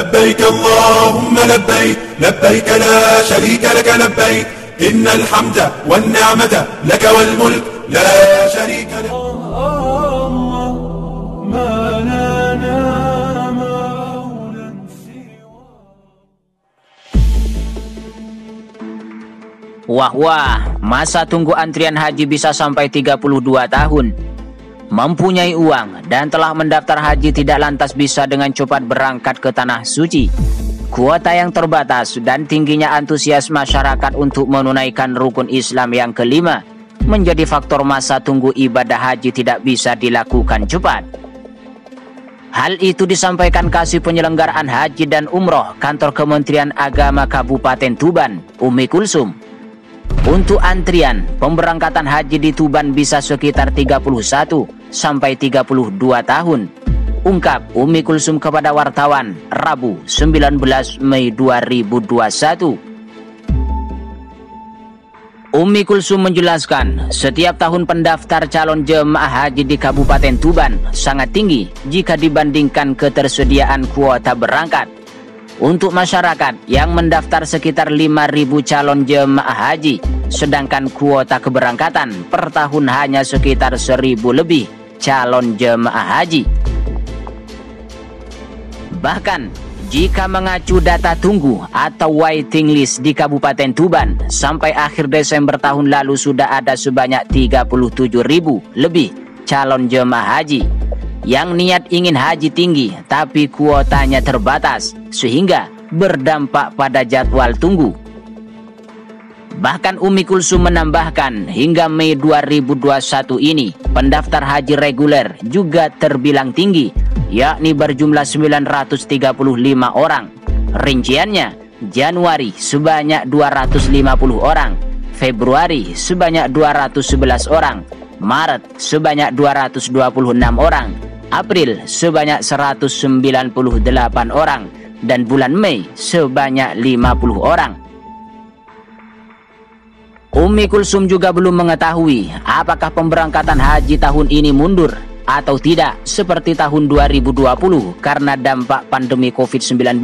لبيك اللهم لبيك لبيك لا شريك لك لبيك إن الحمد والنعمة لك والملك لا شريك لك. ما لنا مولى سوى. Wah, masa tunggu antrian haji bisa sampai 32 tahun. Mempunyai uang dan telah mendaftar haji tidak lantas bisa dengan cepat berangkat ke Tanah Suci. Kuota yang terbatas dan tingginya antusias masyarakat untuk menunaikan rukun Islam yang kelima menjadi faktor masa tunggu ibadah haji tidak bisa dilakukan cepat. Hal itu disampaikan Kasih Penyelenggaraan Haji dan Umroh Kantor Kementerian Agama Kabupaten Tuban, Umi Kulsum. Untuk antrian pemberangkatan haji di Tuban bisa sekitar 31 sampai 32 tahun, ungkap Umi Kulsum kepada wartawan Rabu 19 Mei 2021. Umi Kulsum menjelaskan, setiap tahun pendaftar calon jemaah haji di Kabupaten Tuban sangat tinggi jika dibandingkan ketersediaan kuota berangkat. Untuk masyarakat yang mendaftar sekitar 5.000 calon jemaah haji, sedangkan kuota keberangkatan per tahun hanya sekitar 1.000 lebih calon jemaah haji. Bahkan, jika mengacu data tunggu atau waiting list di Kabupaten Tuban, sampai akhir Desember tahun lalu sudah ada sebanyak 37.000 lebih calon jemaah haji yang niat ingin haji tinggi tapi kuotanya terbatas sehingga berdampak pada jadwal tunggu. Bahkan Umi Kulsum menambahkan hingga Mei 2021 ini pendaftar haji reguler juga terbilang tinggi, yakni berjumlah 935 orang. Rinciannya, Januari sebanyak 250 orang, Februari sebanyak 211 orang, Maret sebanyak 226 orang, April sebanyak 198 orang, dan bulan Mei sebanyak 50 orang. Umi Kulsum juga belum mengetahui apakah pemberangkatan haji tahun ini mundur atau tidak seperti tahun 2020 karena dampak pandemi COVID-19.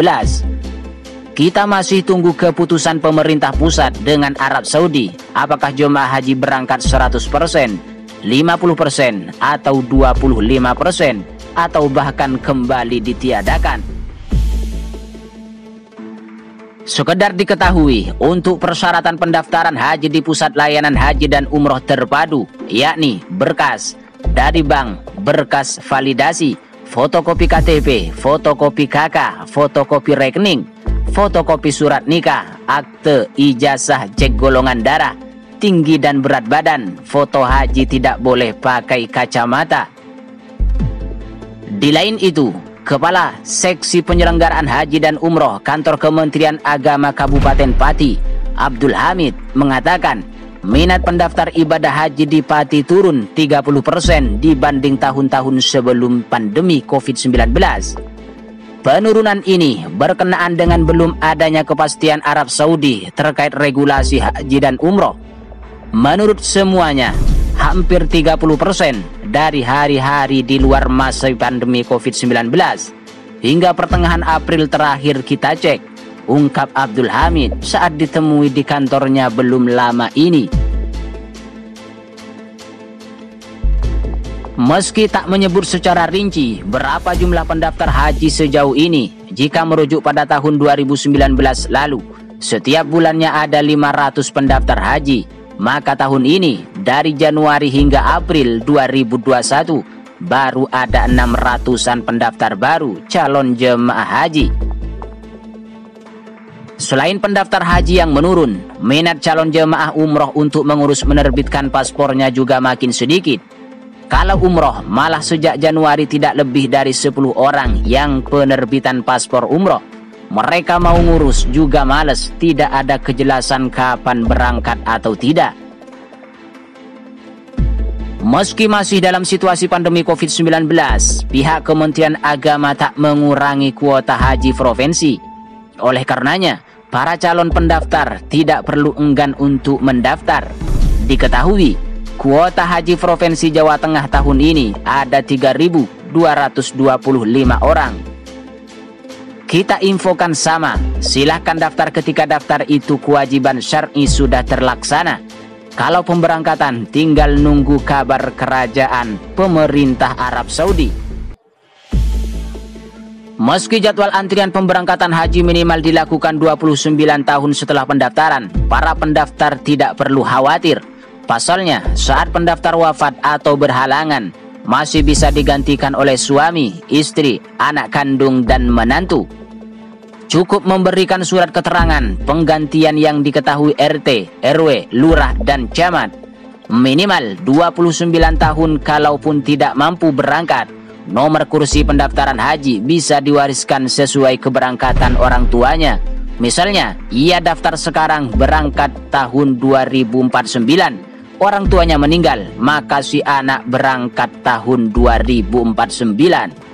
Kita masih tunggu keputusan pemerintah pusat dengan Arab Saudi, apakah jemaah haji berangkat 100%, 50% atau 25% atau bahkan kembali ditiadakan. Sekedar diketahui, untuk persyaratan pendaftaran haji di Pusat Layanan Haji dan Umroh Terpadu, yakni berkas dari bank, berkas validasi, fotokopi KTP, fotokopi KK, fotokopi rekening, fotokopi surat nikah, akte ijazah cek golongan darah, tinggi dan berat badan, foto haji tidak boleh pakai kacamata. Di lain itu, Kepala Seksi Penyelenggaraan Haji dan Umroh Kantor Kementerian Agama Kabupaten Pati, Abdul Hamid, mengatakan minat pendaftar ibadah haji di Pati turun 30% dibanding tahun-tahun sebelum pandemi COVID-19. Penurunan ini berkenaan dengan belum adanya kepastian Arab Saudi terkait regulasi haji dan umroh. Menurut semuanya, hampir 30% dari hari-hari di luar masa pandemi COVID-19 hingga pertengahan April terakhir kita cek, ungkap Abdul Hamid saat ditemui di kantornya belum lama ini. Meski tak menyebut secara rinci berapa jumlah pendaftar haji sejauh ini, jika merujuk pada tahun 2019 lalu, setiap bulannya ada 500 pendaftar haji, maka tahun ini dari Januari hingga April 2021 baru ada 600-an pendaftar baru calon jemaah haji. Selain pendaftar haji yang menurun, minat calon jemaah umroh untuk mengurus menerbitkan paspornya juga makin sedikit. Kalau umroh, malah sejak Januari tidak lebih dari 10 orang yang penerbitan paspor umroh. Mereka mau ngurus juga males, tidak ada kejelasan kapan berangkat atau tidak. Meski masih dalam situasi pandemi COVID-19, pihak Kementerian Agama tak mengurangi kuota haji provinsi. Oleh karenanya, para calon pendaftar tidak perlu enggan untuk mendaftar. Diketahui, kuota haji Provinsi Jawa Tengah tahun ini ada 3.225 orang. Kita infokan sama, silahkan daftar ketika daftar itu kewajiban syar'i sudah terlaksana. Kalau pemberangkatan tinggal nunggu kabar kerajaan pemerintah Arab Saudi. Meski jadwal antrian pemberangkatan haji minimal dilakukan 29 tahun setelah pendaftaran, para pendaftar tidak perlu khawatir. Pasalnya, saat pendaftar wafat atau berhalangan, masih bisa digantikan oleh suami, istri, anak kandung, dan menantu. Cukup memberikan surat keterangan penggantian yang diketahui RT, RW, lurah, dan camat. Minimal 29 tahun kalaupun tidak mampu berangkat. Nomor kursi pendaftaran haji bisa diwariskan sesuai keberangkatan orang tuanya. Misalnya, ia daftar sekarang berangkat tahun 2049. Orang tuanya meninggal, maka si anak berangkat tahun 2049.